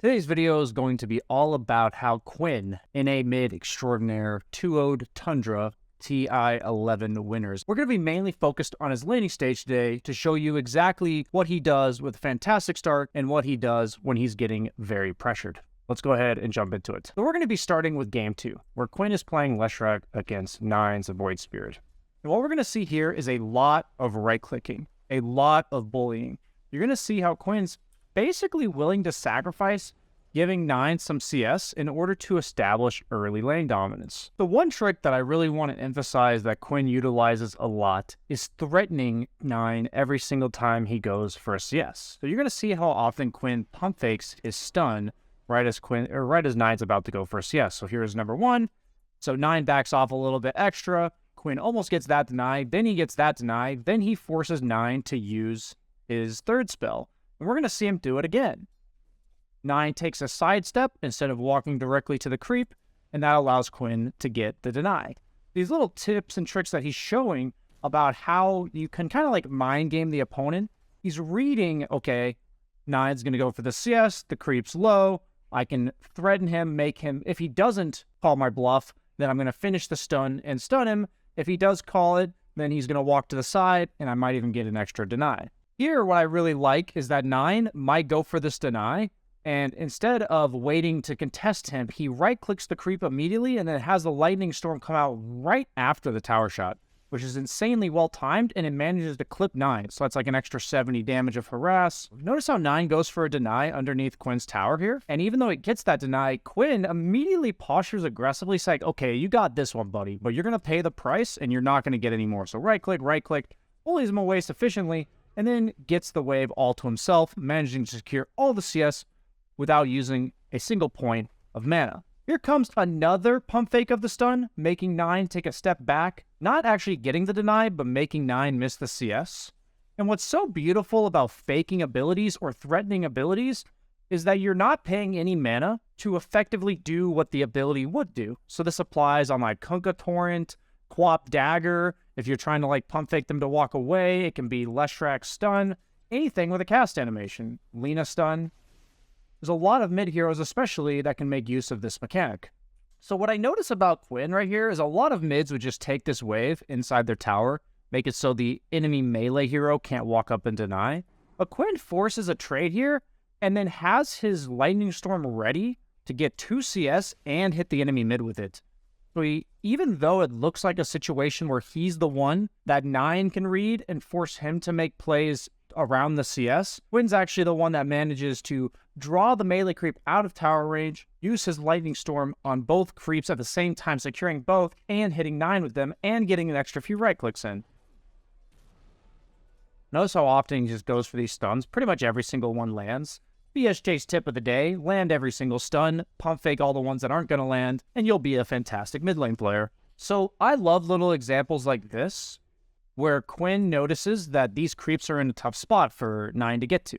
Today's video is going to be all about how Quinn, MMR Mid Extraordinaire 2-0'd Tundra TI-11 winners. We're going to be mainly focused on his laning stage today to show you exactly what he does with a fantastic start and what he does when he's getting very pressured. Let's go ahead and jump into it. So we're going to be starting with Game 2, where Quinn is playing Leshrac against Nine's Void Spirit. And what we're going to see here is a lot of right-clicking, a lot of bullying. You're going to see how Quinn's basically willing to sacrifice giving Nine some CS in order to establish early lane dominance. The one trick that I really want to emphasize that Quinn utilizes a lot is threatening Nine every single time he goes for a CS. So you're going to see how often Quinn pump fakes his stun right as Nine's about to go for a CS. So here's number one. So Nine backs off a little bit extra. Quinn almost gets that denied. Then he gets that denied. Then he forces Nine to use his third spell. And we're going to see him do it again. Nine takes a sidestep instead of walking directly to the creep, and that allows Quinn to get the deny. These little tips and tricks that he's showing about how you can kind of like mind game the opponent. He's reading, okay, Nine's going to go for the CS, the creep's low. I can threaten him, make him, if he doesn't call my bluff, then I'm going to finish the stun and stun him. If he does call it, then he's going to walk to the side, and I might even get an extra deny. Here, what I really like is that Nine might go for this deny, and instead of waiting to contest him, he right-clicks the creep immediately and then has the lightning storm come out right after the tower shot, which is insanely well-timed, and it manages to clip Nine. So that's like an extra 70 damage of harass. Notice how Nine goes for a deny underneath Quinn's tower here, and even though it gets that deny, Quinn immediately postures aggressively, saying, okay, you got this one, buddy, but you're going to pay the price, and you're not going to get any more. So right-click, pulls him away sufficiently, and then gets the wave all to himself, managing to secure all the CS without using a single point of mana. Here comes another pump fake of the stun, making Nine take a step back, not actually getting the deny, but making Nine miss the CS. And what's so beautiful about faking abilities or threatening abilities is that you're not paying any mana to effectively do what the ability would do. So this applies on like Kunkka Torrent, Quap Dagger. If you're trying to like pump fake them to walk away, it can be Leshrac stun, anything with a cast animation, Lina stun. There's a lot of mid heroes especially that can make use of this mechanic. So what I notice about Quinn right here is a lot of mids would just take this wave inside their tower, make it so the enemy melee hero can't walk up and deny. But Quinn forces a trade here and then has his lightning storm ready to get 2 CS and hit the enemy mid with it. So even though it looks like a situation where he's the one that Nine can read and force him to make plays around the CS, Quinn's actually the one that manages to draw the melee creep out of tower range, use his lightning storm on both creeps at the same time, securing both and hitting Nine with them and getting an extra few right clicks in. Notice how often he just goes for these stuns. Pretty much every single one lands. BSJ's tip of the day, land every single stun, pump fake all the ones that aren't going to land, and you'll be a fantastic mid lane player. So I love little examples like this, where Quinn notices that these creeps are in a tough spot for Nine to get to.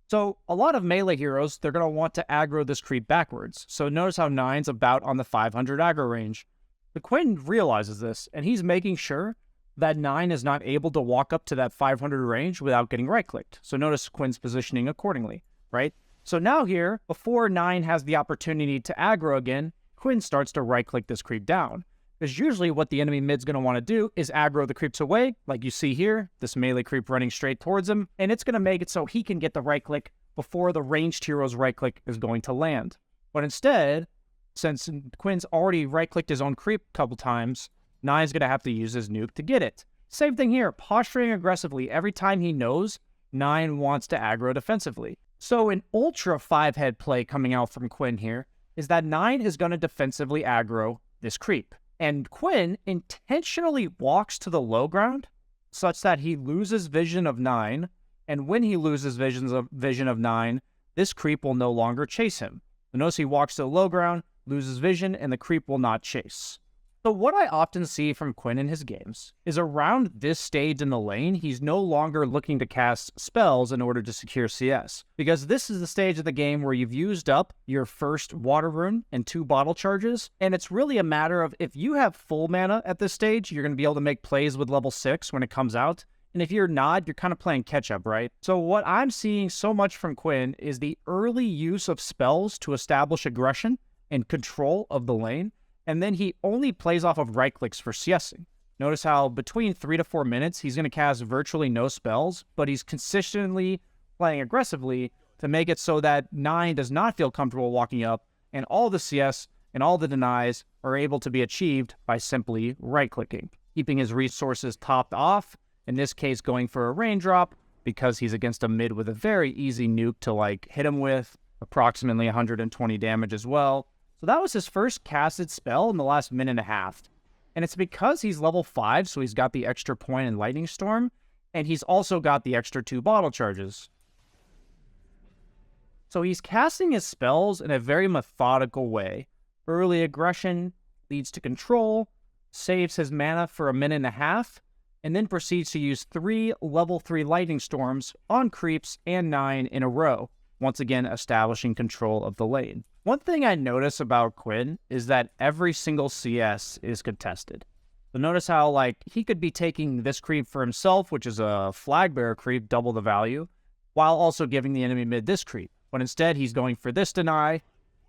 So a lot of melee heroes, they're going to want to aggro this creep backwards. So notice how Nine's about on the 500 aggro range. But Quinn realizes this, and he's making sure that Nine is not able to walk up to that 500 range without getting right-clicked. So notice Quinn's positioning accordingly, right? So now here, before Nine has the opportunity to aggro again, Quinn starts to right-click this creep down. Because usually what the enemy mid's going to want to do is aggro the creeps away, like you see here, this melee creep running straight towards him, and it's going to make it so he can get the right click before the ranged hero's right click is going to land. But instead, since Quinn's already right-clicked his own creep a couple times, Nine's going to have to use his nuke to get it. Same thing here, posturing aggressively every time he knows Nine wants to aggro defensively. So an ultra 5-head play coming out from Quinn here is that Nine is going to defensively aggro this creep. And Quinn intentionally walks to the low ground such that he loses vision of Nine, and when he loses vision of Nine, this creep will no longer chase him. So notice he walks to the low ground, loses vision, and the creep will not chase. So what I often see from Quinn in his games is around this stage in the lane, he's no longer looking to cast spells in order to secure CS. Because this is the stage of the game where you've used up your first water rune and 2 bottle charges, and it's really a matter of if you have full mana at this stage, you're going to be able to make plays with level 6 when it comes out. And if you're not, you're kind of playing catch up, right? So what I'm seeing so much from Quinn is the early use of spells to establish aggression and control of the lane. And then he only plays off of right clicks for CSing. Notice how between 3 to 4 minutes, he's going to cast virtually no spells, but he's consistently playing aggressively to make it so that 9 does not feel comfortable walking up, and all the CS and all the denies are able to be achieved by simply right-clicking, keeping his resources topped off, in this case going for a raindrop, because he's against a mid with a very easy nuke to like hit him with, approximately 120 damage as well. So that was his first casted spell in the last minute and a half. And it's because he's level 5, so he's got the extra point in Lightning Storm, and he's also got the extra 2 bottle charges. So he's casting his spells in a very methodical way. Early aggression leads to control, saves his mana for a minute and a half, and then proceeds to use 3 level 3 Lightning Storms on creeps and 9 in a row, once again establishing control of the lane. One thing I notice about Quinn is that every single CS is contested. So notice how like he could be taking this creep for himself, which is a flag bearer creep, double the value, while also giving the enemy mid this creep. But instead he's going for this deny,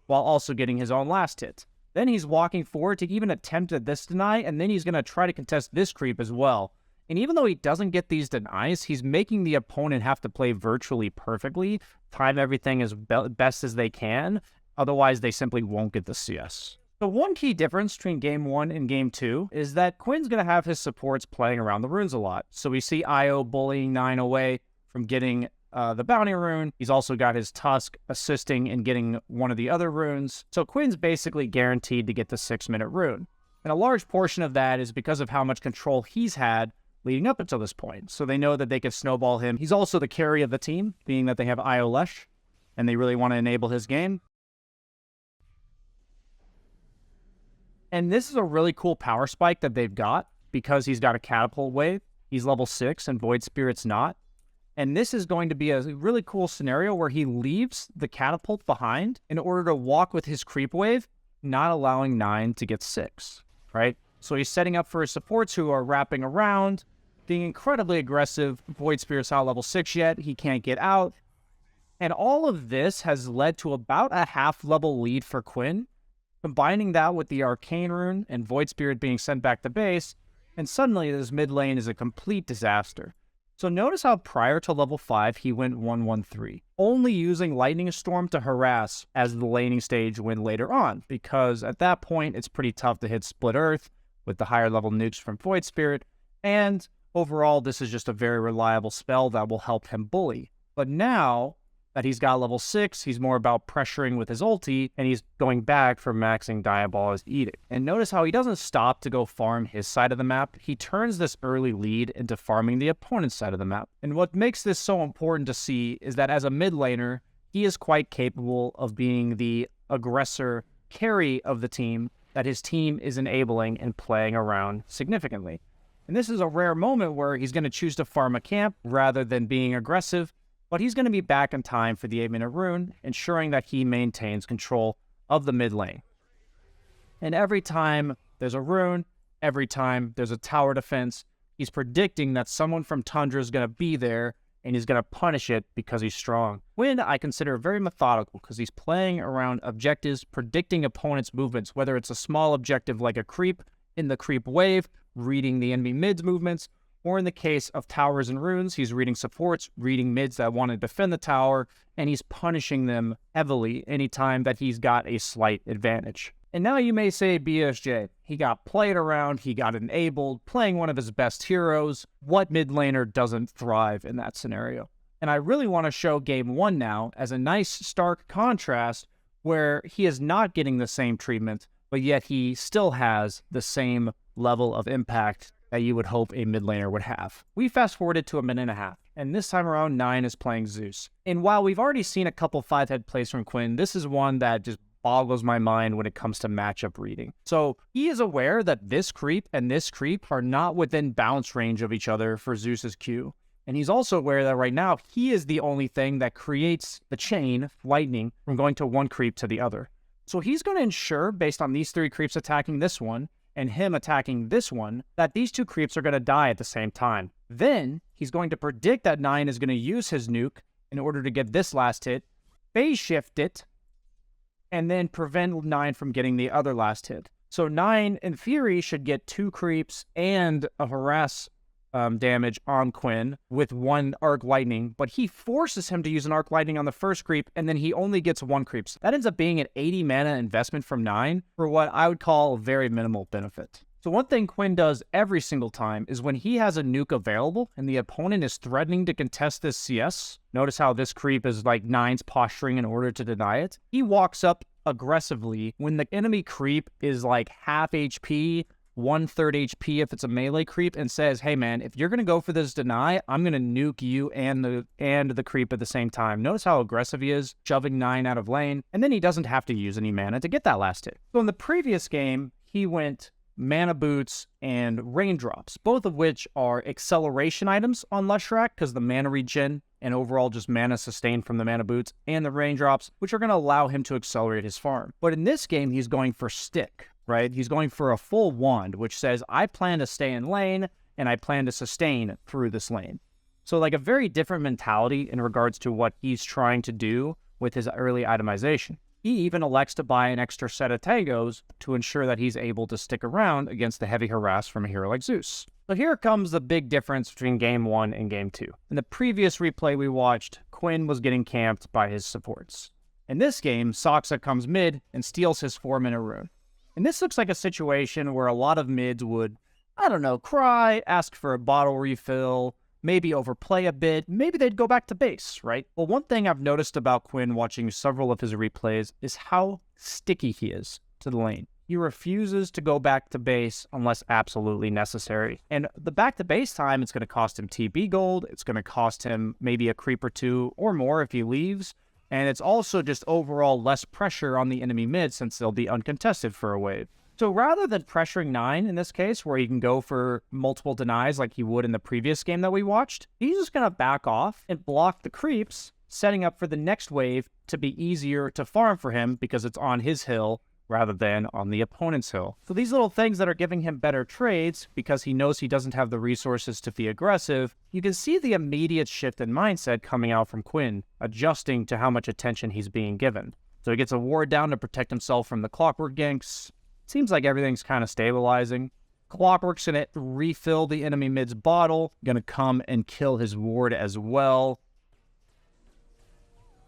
while also getting his own last hit. Then he's walking forward to even attempt at this deny, and then he's going to try to contest this creep as well. And even though he doesn't get these denies, he's making the opponent have to play virtually perfectly, time everything as best as they can, otherwise they simply won't get the CS. The one key difference between Game 1 and Game 2 is that Quinn's going to have his supports playing around the runes a lot. So we see Io bullying 9 away from getting the bounty rune. He's also got his Tusk assisting in getting one of the other runes. So Quinn's basically guaranteed to get the 6-minute rune. And a large portion of that is because of how much control he's had leading up until this point. So they know that they can snowball him. He's also the carry of the team, being that they have Io Lesh, and they really want to enable his game. And this is a really cool power spike that they've got, because he's got a catapult wave. He's level 6 and Void Spirit's not. And this is going to be a really cool scenario where he leaves the catapult behind in order to walk with his creep wave, not allowing 9 to get 6, right? So he's setting up for his supports who are wrapping around, being incredibly aggressive. Void Spirit's not level 6 yet. He can't get out. And all of this has led to about a half-level lead for Quinn. Combining that with the Arcane Rune and Void Spirit being sent back to base, and suddenly this mid lane is a complete disaster. So notice how prior to level 5, he went 1-1-3, only using Lightning Storm to harass as the laning stage went later on, because at that point, it's pretty tough to hit Split Earth with the higher level nukes from Void Spirit, and overall, this is just a very reliable spell that will help him bully. But now that he's got level 6, he's more about pressuring with his ulti, and he's going back for maxing Diabolic Edict. And notice how he doesn't stop to go farm his side of the map. He turns this early lead into farming the opponent's side of the map. And what makes this so important to see is that as a mid laner, he is quite capable of being the aggressor carry of the team that his team is enabling and playing around significantly. And this is a rare moment where he's going to choose to farm a camp rather than being aggressive, but he's going to be back in time for the 8-minute rune, ensuring that he maintains control of the mid lane. And every time there's a rune, every time there's a tower defense, he's predicting that someone from Tundra is going to be there, and he's going to punish it because he's strong. Quinn, I consider very methodical because he's playing around objectives, predicting opponents' movements, whether it's a small objective like a creep in the creep wave, reading the enemy mid's movements, or in the case of towers and runes, he's reading supports, reading mids that want to defend the tower, and he's punishing them heavily anytime that he's got a slight advantage. And now you may say, BSJ, he got played around, he got enabled, playing one of his best heroes. What mid laner doesn't thrive in that scenario? And I really want to show Game 1 now as a nice stark contrast where he is not getting the same treatment, but yet he still has the same level of impact that you would hope a mid laner would have. We fast forwarded to a minute and a half, and this time around 9 is playing Zeus. And while we've already seen a couple 5-head plays from Quinn, this is one that just boggles my mind when it comes to matchup reading. So he is aware that this creep and this creep are not within bounce range of each other for Zeus's Q. And he's also aware that right now he is the only thing that creates the chain, lightning, from going to one creep to the other. So he's going to ensure, based on these 3 creeps attacking this one, and him attacking this one, that these 2 creeps are going to die at the same time. Then he's going to predict that 9 is going to use his nuke in order to get this last hit, phase shift it, and then prevent 9 from getting the other last hit. So 9, in theory, should get 2 creeps and a harass damage on Quinn with 1 arc lightning, but he forces him to use an arc lightning on the first creep, and then he only gets 1 creep. So that ends up being an 80 mana investment from 9 for what I would call very minimal benefit. So one thing Quinn does every single time is when he has a nuke available and the opponent is threatening to contest this CS, notice how this creep is like 9's posturing in order to deny it. He walks up aggressively when the enemy creep is like half HP, 1/3 HP if it's a melee creep, and says, hey man, if you're going to go for this deny, I'm going to nuke you and the creep at the same time. Notice how aggressive he is, shoving 9 out of lane, and then he doesn't have to use any mana to get that last hit. So in the previous game, he went mana boots and raindrops, both of which are acceleration items on Leshrac because the mana regen and overall just mana sustain from the mana boots, and the raindrops, which are going to allow him to accelerate his farm. But in this game, he's going for stick, right? He's going for a full wand, which says, I plan to stay in lane and I plan to sustain through this lane. So like a very different mentality in regards to what he's trying to do with his early itemization. He even elects to buy an extra set of tangos to ensure that he's able to stick around against the heavy harass from a hero like Zeus. So here comes the big difference between Game 1 and Game 2. In the previous replay we watched, Quinn was getting camped by his supports. In this game, Saksa comes mid and steals his 4-minute rune. And this looks like a situation where a lot of mids would, I don't know, cry, ask for a bottle refill, maybe overplay a bit, maybe they'd go back to base, right? Well, one thing I've noticed about Quinn watching several of his replays is how sticky he is to the lane. He refuses to go back to base unless absolutely necessary. And the back to base time, it's going to cost him TB gold, it's going to cost him maybe a creep or 2 or more if he leaves, and it's also just overall less pressure on the enemy mid since they'll be uncontested for a wave. So rather than pressuring 9 in this case, where he can go for multiple denies like he would in the previous game that we watched, he's just going to back off and block the creeps, setting up for the next wave to be easier to farm for him because it's on his hill rather than on the opponent's hill. So these little things that are giving him better trades because he knows he doesn't have the resources to be aggressive, you can see the immediate shift in mindset coming out from Quinn, adjusting to how much attention he's being given. So he gets a ward down to protect himself from the clockwork ganks. Seems like everything's kind of stabilizing. Clockwork's going to refill the enemy mid's bottle, going to come and kill his ward as well.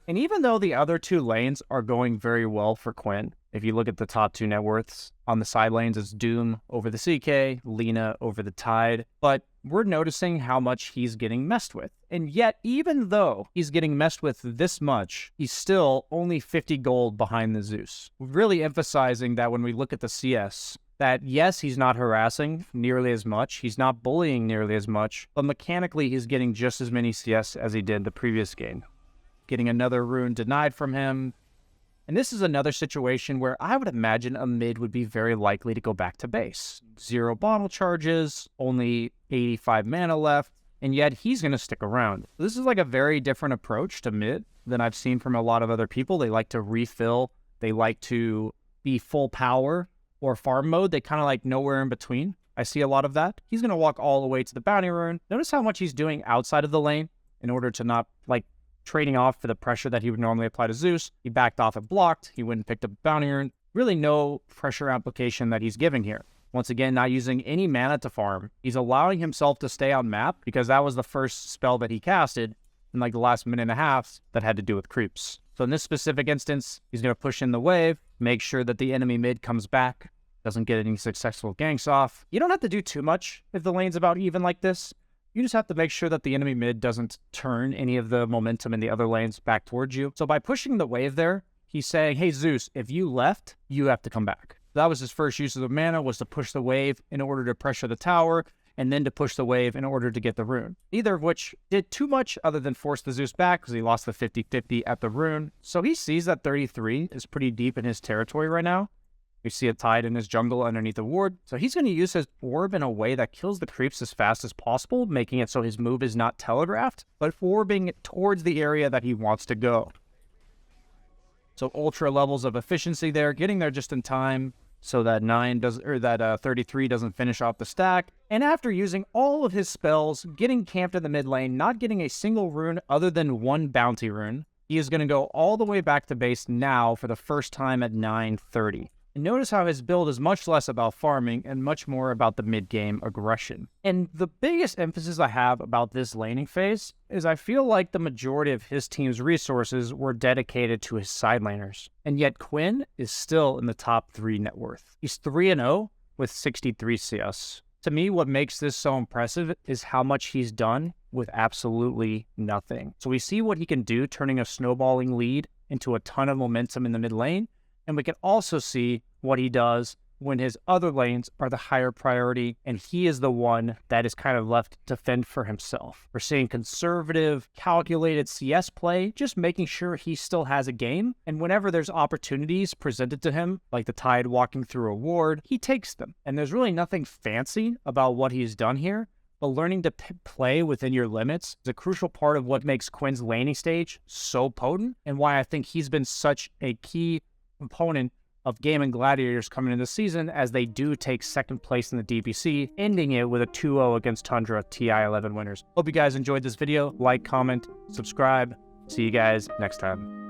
And even though the other 2 lanes are going very well for Quinn, if you look at the top 2 net worths, on the side lanes it's Doom over the CK, Lina over the Tide, but we're noticing how much he's getting messed with. And yet, even though he's getting messed with this much, he's still only 50 gold behind the Zeus. Really emphasizing that when we look at the CS, that yes, he's not harassing nearly as much, he's not bullying nearly as much, but mechanically he's getting just as many CS as he did the previous game. Getting another rune denied from him. And this is another situation where I would imagine a mid would be very likely to go back to base. 0 bottle charges, only 85 mana left, and yet he's going to stick around. This is like a very different approach to mid than I've seen from a lot of other people. They like to refill, they like to be full power or farm mode. They kind of like nowhere in between. I see a lot of that. He's going to walk all the way to the bounty rune. Notice how much he's doing outside of the lane in order to not like trading off for the pressure that he would normally apply to Zeus. He backed off and blocked. He went and picked up bounty rune. Really no pressure application that he's giving here. Once again, not using any mana to farm. He's allowing himself to stay on map because that was the first spell that he casted in like the last minute and a half that had to do with creeps. So in this specific instance, he's going to push in the wave, make sure that the enemy mid comes back, doesn't get any successful ganks off. You don't have to do too much if the lane's about even like this. You just have to make sure that the enemy mid doesn't turn any of the momentum in the other lanes back towards you. So by pushing the wave there, he's saying, hey Zeus, if you left, you have to come back. That was his first use of the mana, was to push the wave in order to pressure the tower, and then to push the wave in order to get the rune. Neither of which did too much other than force the Zeus back because he lost the 50-50 at the rune. So he sees that 33 is pretty deep in his territory right now. You see a Tide in his jungle underneath the ward. So he's going to use his orb in a way that kills the creeps as fast as possible, making it so his move is not telegraphed, but orbing it towards the area that he wants to go. So ultra levels of efficiency there, getting there just in time. so that 33 doesn't finish off the stack. And after using all of his spells, getting camped in the mid lane, not getting a single rune other than one bounty rune, he is going to go all the way back to base now for the first time at 930. And notice how his build is much less about farming and much more about the mid-game aggression. And the biggest emphasis I have about this laning phase is I feel like the majority of his team's resources were dedicated to his side laners. And yet Quinn is still in the top 3 net worth. He's 3-0 with 63 CS. To me, what makes this so impressive is how much he's done with absolutely nothing. So we see what he can do, turning a snowballing lead into a ton of momentum in the mid lane. And we can also see what he does when his other lanes are the higher priority, and he is the one that is kind of left to fend for himself. We're seeing conservative, calculated CS play, just making sure he still has a game. And whenever there's opportunities presented to him, like the Tide walking through a ward, he takes them. And there's really nothing fancy about what he's done here. But learning to play within your limits is a crucial part of what makes Quinn's laning stage so potent, and why I think he's been such a key component of Game & Gladiators coming into the season, as they do take second place in the DPC, ending it with a 2-0 against Tundra TI11 winners. Hope you guys enjoyed this video. Like, comment, subscribe. See you guys next time.